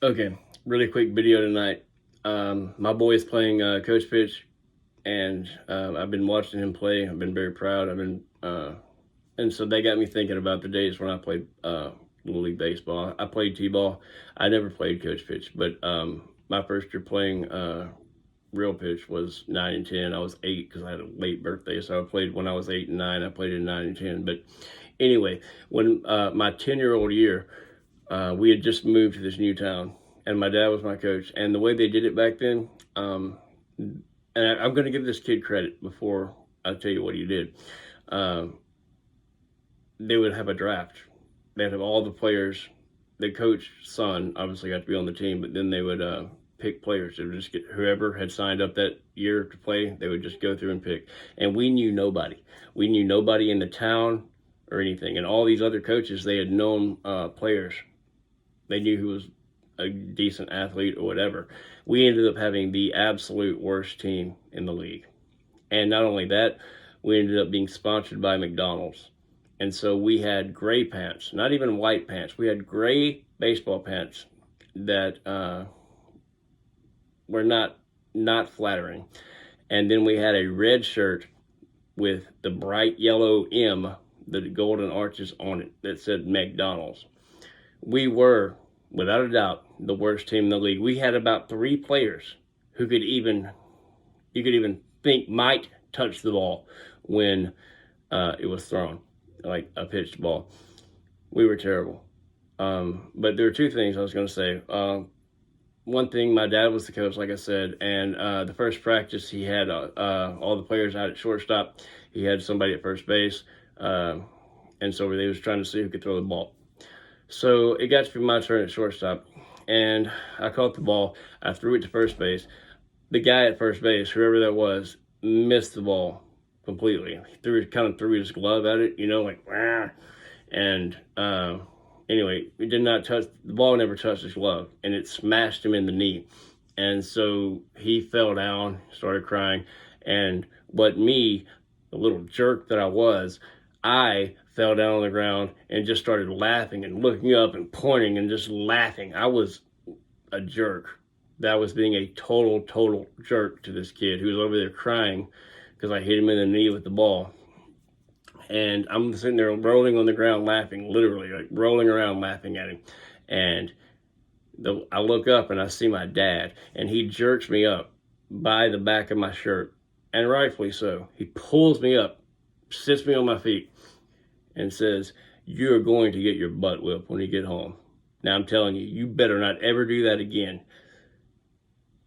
Okay, really quick video tonight. My boy is playing coach pitch, and I've been watching him play. I've been very proud. And so they got me thinking about the days when I played little league baseball. I played t-ball. I never played coach pitch, but my first year playing real pitch was 9 and 10. I was 8 because I had a late birthday, so I played when I was 8 and 9. I played in 9 and 10. But anyway, when my 10-year-old year, we had just moved to this new town, and my dad was my coach. And the way they did it back then, and I'm going to give this kid credit before I tell you what he did. Um, they would have a draft. They'd have all the players. The coach's son obviously got to be on the team, but then they would pick players. They would just get whoever had signed up that year to play. They would just go through and pick. And we knew nobody. We knew nobody in the town or anything. And all these other coaches, they had known players. They knew who was a decent athlete or whatever. We ended up having the absolute worst team in the league. And not only that, we ended up being sponsored by McDonald's. And so we had gray pants, not even white pants. We had gray baseball pants that were not flattering. And then we had a red shirt with the bright yellow M, the golden arches on it, that said McDonald's. We were, without a doubt, the worst team in the league. We had about 3 players who you could even think might touch the ball when it was thrown, like a pitched ball. We were terrible. But there were 2 things I was going to say. One thing, my dad was the coach, like I said, and the first practice he had all the players out at shortstop. He had somebody at first base, and so they was trying to see who could throw the ball. So it got to be my turn at shortstop, and I caught the ball. I threw it to first base. The guy at first base, whoever that was, missed the ball completely. He kind of threw his glove at it, like, Wah! And anyway, it did not touch, the ball never touched his glove, and it smashed him in the knee. And so he fell down, started crying, and what me, the little jerk that I fell down on the ground and just started laughing and looking up and pointing and just laughing. I was a jerk. That was being a total jerk to this kid who was over there crying because I hit him in the knee with the ball. And I'm sitting there rolling on the ground laughing, literally, like rolling around laughing at him. And I look up and I see my dad, and he jerks me up by the back of my shirt, and rightfully so. He pulls me up, sits me on my feet, and says, "You're going to get your butt whipped when you get home. Now I'm telling you, you better not ever do that again.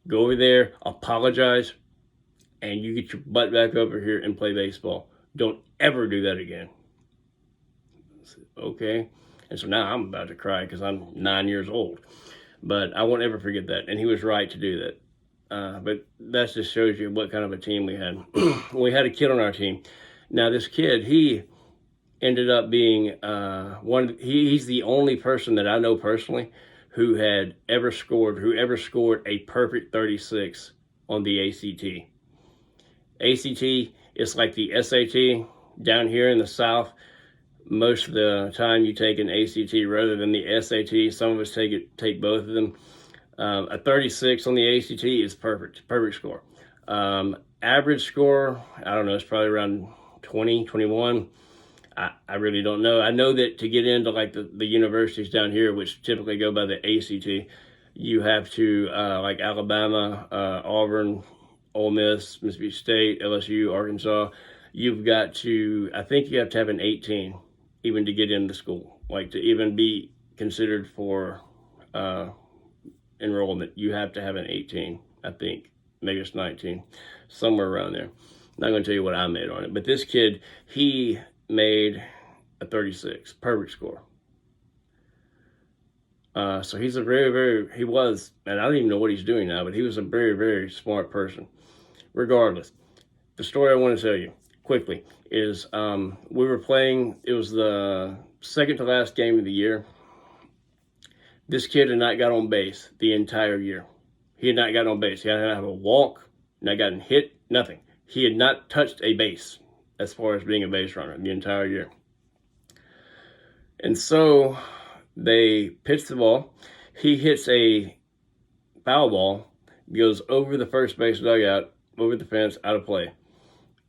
Go over there, apologize, and you get your butt back over here and play baseball. Don't ever do that again." I said, okay. And so now I'm about to cry because I'm 9 years old. But I won't ever forget that. And he was right to do that. But that just shows you what kind of a team we had. We had a kid on our team. Now this kid, he ended up being he's the only person that I know personally who ever scored a perfect 36 on the ACT. ACT is like the SAT down here in the South. Most of the time you take an ACT rather than the SAT. Some of us take both of them. A 36 on the ACT is perfect score. Average score, I don't know, it's probably around 20, 21. I really don't know. I know that to get into like the universities down here, which typically go by the ACT, you have to, like Alabama, Auburn, Ole Miss, Mississippi State, LSU, Arkansas, I think you have to have an 18 even to get into school. Like to even be considered for enrollment, you have to have an 18, I think. Maybe it's 19, somewhere around there. I'm not going to tell you what I made on it. But this kid, he made a 36, perfect score. So he's he was, and I don't even know what he's doing now, but he was a very smart person. Regardless, the story I want to tell you quickly is we were playing, it was the second to last game of the year. This kid had not got on base the entire year. He had not got on base. He had not have a walk, not gotten hit, nothing. He had not touched a base as far as being a base runner the entire year. And so they pitched the ball, He hits a foul ball, goes over the first base dugout, over the fence, out of play.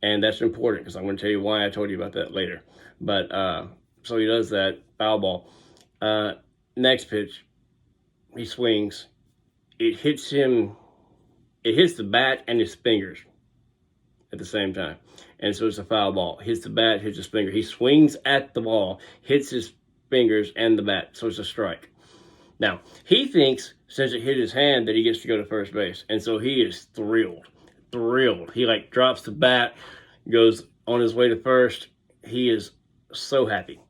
And that's important because I'm going to tell you why I told you about that later. But so he does that, foul ball. Next pitch, he swings. It hits him, it hits the bat and his fingers at the same time. And so it's a foul ball. Hits the bat, hits his finger. He swings at the ball, hits his fingers and the bat. So it's a strike. Now, he thinks since it hit his hand that he gets to go to first base. And so he is thrilled. He like drops the bat, goes on his way to first. He is so happy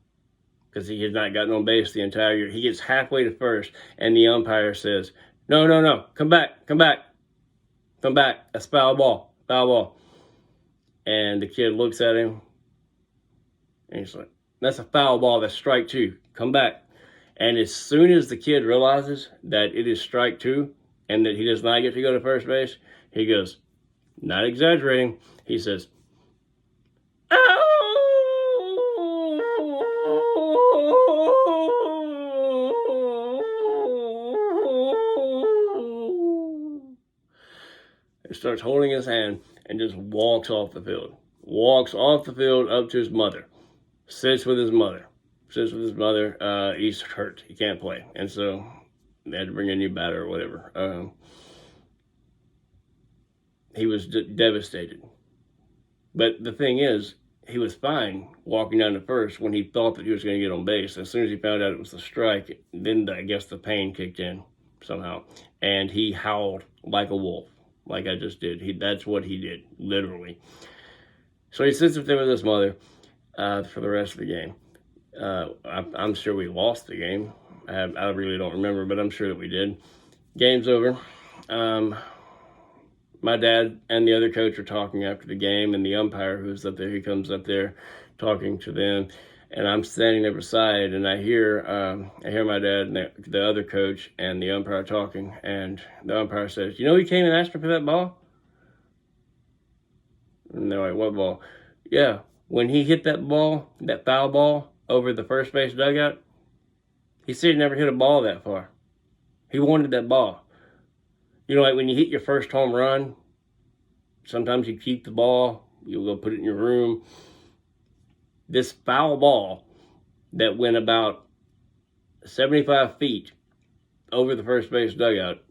because he has not gotten on base the entire year. He gets halfway to first and the umpire says, no, come back. That's foul ball. And the kid looks at him and he's like, that's a foul ball, that's strike two, come back. And as soon as the kid realizes that it is strike two and that he does not get to go to first base, he goes, not exaggerating, he says, "Oh!" And starts holding his hand and just walks off the field. Walks off the field up to his mother. Sits with his mother. He's hurt. He can't play. And so they had to bring a new batter or whatever. He was devastated. But the thing is, he was fine walking down to first when he thought that he was going to get on base. As soon as he found out it was a strike, then I guess the pain kicked in somehow. And he howled like a wolf, like I just did. That's what he did, literally. So he sits up there with his mother for the rest of the game. I'm sure we lost the game. I really don't remember, but I'm sure that we did. Game's over. My dad and the other coach are talking after the game, and the umpire who's up there, he comes up there talking to them, and I'm standing there beside, and I hear my dad and the other coach and the umpire talking, and the umpire says, "You know, he came and asked me for that ball?" And they're like, "What ball?" "Yeah, when he hit that ball, that foul ball over the first base dugout, he said he never hit a ball that far. He wanted that ball. You know, like when you hit your first home run, sometimes you keep the ball, you'll go put it in your room. This foul ball that went about 75 feet over the first base dugout,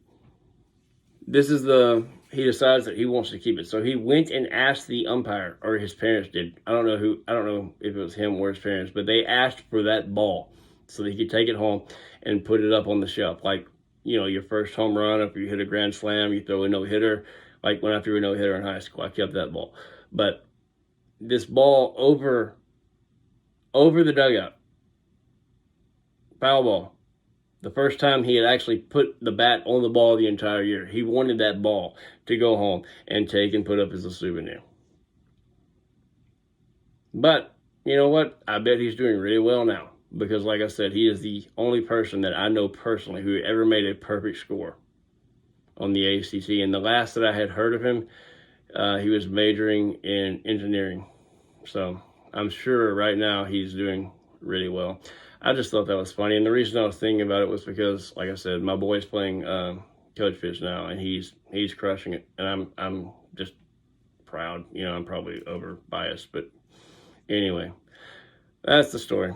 he decides that he wants to keep it. So he went and asked the umpire, or his parents did. I don't know if it was him or his parents, but they asked for that ball so that he could take it home and put it up on the shelf. Like, you know, your first home run, if you hit a grand slam, you throw a no-hitter. Like when I threw a no-hitter in high school, I kept that ball. But this ball over the dugout, foul ball, the first time he had actually put the bat on the ball the entire year. He wanted that ball to go home and take and put up as a souvenir. But you know what? I bet he's doing really well now. Because like I said, he is the only person that I know personally who ever made a perfect score on the ACT. And the last that I had heard of him, he was majoring in engineering. So I'm sure right now he's doing really well. I just thought that was funny. And the reason I was thinking about it was because, like I said, my boy's playing coach pitch now, and he's crushing it. And I'm just proud. You know, I'm probably over biased. But anyway, that's the story.